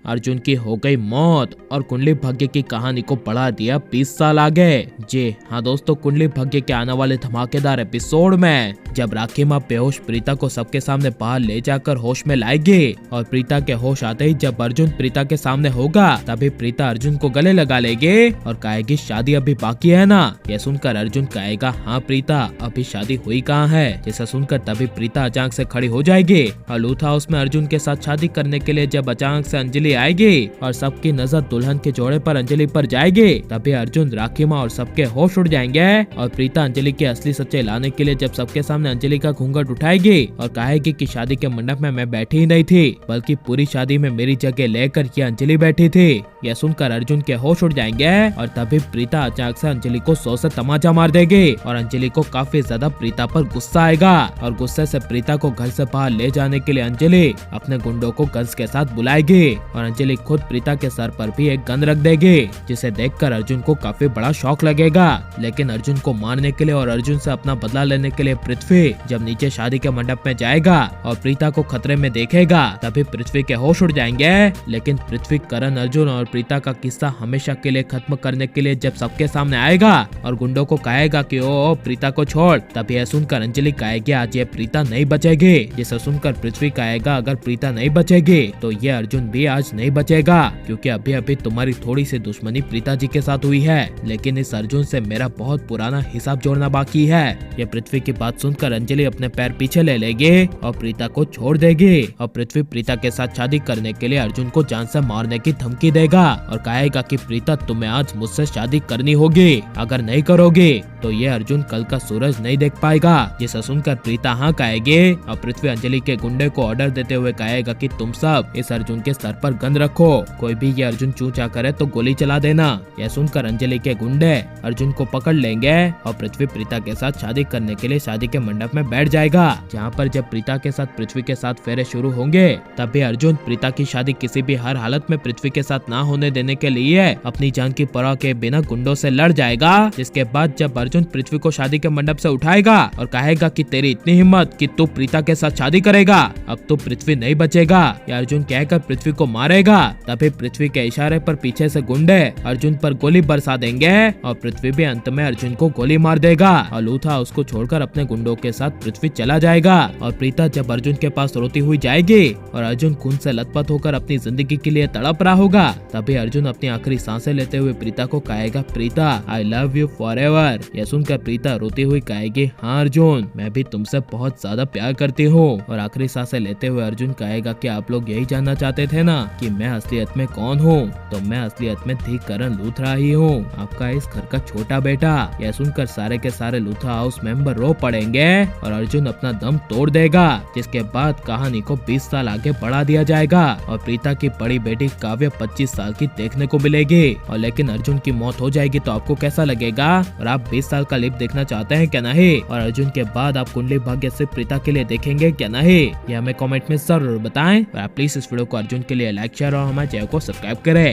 अर्जुन की हो गई मौत और कुंडली भाग्य की कहानी को बढ़ा दिया 20 साल आगे। जी हाँ दोस्तों, कुंडली भाग्य के आने वाले धमाकेदार एपिसोड में जब राखी माँ बेहोश प्रीता को सबके सामने बाहर ले जाकर होश में लाएगी और प्रीता के होश आते ही जब अर्जुन प्रीता के सामने होगा तभी प्रीता अर्जुन को गले लगा लेगी और कहेगी शादी अभी बाकी है ना। यह सुनकर अर्जुन कहेगा हाँ प्रीता, अभी शादी हुई कहाँ है। जिसे सुनकर तभी प्रीता अचानक से खड़ी हो जाएगी और लूथ हाउस में अर्जुन के साथ शादी करने के लिए जब अचानक से अंजलि आएगी और सबकी नजर दुल्हन के जोड़े पर अंजलि पर जाएगी तभी अर्जुन, राखी माँ और सबके होश उड़ जाएंगे और प्रीता अंजलि की असली सच्चाई लाने के लिए जब सबके सामने अंजलि का घूंघट उठाएगी और कहेगी कि शादी के मंडप में मैं बैठी ही नहीं थी बल्कि पूरी शादी में मेरी जगह लेकर ये अंजलि बैठी थी। यह सुनकर अर्जुन के होश उड़ जाएंगे और तभी प्रीता अचानक से अंजलि को 100 से तमाचा मार देगी और अंजलि को काफी ज्यादा प्रीता पर गुस्सा आएगा और गुस्से से प्रीता को घर से बाहर ले जाने के लिए अंजलि अपने गुंडों को गन्स के साथ बुलाएगी और अंजलि खुद प्रीता के सर पर भी एक गन रख देगी जिसे देखकर अर्जुन को काफी बड़ा शौक लगेगा। लेकिन अर्जुन को मारने के लिए और अर्जुन से अपना बदला लेने के लिए पृथ्वी जब नीचे शादी के मंडप में जाएगा और प्रीता को खतरे में देखेगा तभी पृथ्वी के होश उड़ जाएंगे। लेकिन पृथ्वी करण, अर्जुन और प्रीता का किस्सा हमेशा के लिए खत्म करने के लिए जब सबके सामने आएगा और गुंडों को कहेगा कि ओ प्रीता को छोड़, तभी यह सुनकर अंजलि कहेगी आज ये प्रीता नहीं बचेगी। जिसे सुनकर पृथ्वी कहेगा अगर प्रीता नहीं बचेगी तो ये अर्जुन भी आज नहीं बचेगा क्योंकि अभी अभी तुम्हारी थोड़ी सी दुश्मनी प्रीता जी के साथ हुई है, लेकिन इस अर्जुन से मेरा बहुत पुराना हिसाब जोड़ना बाकी है। ये पृथ्वी की बात सुनकर अंजलि अपने पैर पीछे ले लेगी और प्रीता को छोड़ देगी और पृथ्वी प्रीता के साथ शादी करने के लिए अर्जुन को जान से मारने की धमकी देगा और कहेगा कि प्रीता तुम्हें आज मुझसे शादी करनी होगी, अगर नहीं करोगे तो ये अर्जुन कल का सूरज नहीं देख पाएगा। जिसे सुनकर प्रीता हाँ कहेगी और पृथ्वी अंजलि के गुंडे को ऑर्डर देते हुए कहेगा कि तुम सब इस अर्जुन के सर पर गन रखो, कोई भी ये अर्जुन चूचा करे तो गोली चला देना। यह सुनकर अंजलि के गुंडे अर्जुन को पकड़ लेंगे और पृथ्वी प्रीता के साथ शादी करने के लिए शादी के मंडप में बैठ जाएगा, जहाँ पर जब प्रीता के साथ पृथ्वी के साथ फेरे शुरू होंगे तभी अर्जुन प्रीता की शादी किसी भी हर हालत में पृथ्वी के साथ ना होने देने के लिए अपनी जान की परवाह के बिना गुंडों से लड़ जाएगा। जिसके बाद जब अर्जुन पृथ्वी को शादी के मंडप से उठाएगा और कहेगा कि तेरी इतनी हिम्मत कि तू प्रीता के साथ शादी करेगा, अब तो पृथ्वी नहीं बचेगा, या अर्जुन कहकर पृथ्वी को मारेगा। तभी पृथ्वी के इशारे पर पीछे से गुंडे अर्जुन पर गोली बरसा देंगे और पृथ्वी भी अंत में अर्जुन को गोली मार देगा और लूथा उसको छोड़कर अपने गुंडों के साथ पृथ्वी चला जाएगा। और प्रीता जब अर्जुन के पास रोती हुई जाएगी और अर्जुन खून से लथपथ होकर अपनी जिंदगी के लिए तड़प रहा होगा तभी अर्जुन अपनी आखिरी सांसें लेते हुए प्रीता को कहेगा Preeta I love you for ever. यह सुनकर प्रीता रोती हुई कहेगी हाँ अर्जुन, मैं भी तुमसे बहुत ज्यादा प्यार करती हूँ। और आखिरी सांसें लेते हुए अर्जुन कहेगा कि आप लोग यही जानना चाहते थे ना कि मैं असलियत में कौन हूँ, तो मैं असलियत में धी करण लूथरा ही हूँ, आपका इस घर का छोटा बेटा। यह सुनकर सारे के सारे लूथरा हाउस मेंबर रो पड़ेंगे और अर्जुन अपना दम तोड़ देगा। जिसके बाद कहानी को 20 साल आगे बढ़ा दिया जाएगा और प्रीता की बड़ी बेटी काव्य 25 साल की देखने को मिलेगी और लेकिन अर्जुन की मौत हो जाएगी। तो आपको कैसा लगेगा और आप 20 साल का लिप देखना चाहते हैं क्या नहीं, और अर्जुन के बाद आप कुंडली भाग्य से प्रीता के लिए देखेंगे क्या नहीं, ये हमें कमेंट में जरूर बताएं। और आप प्लीज इस वीडियो को अर्जुन के लिए लाइक शेयर और हमारे चैनल को सब्सक्राइब करें।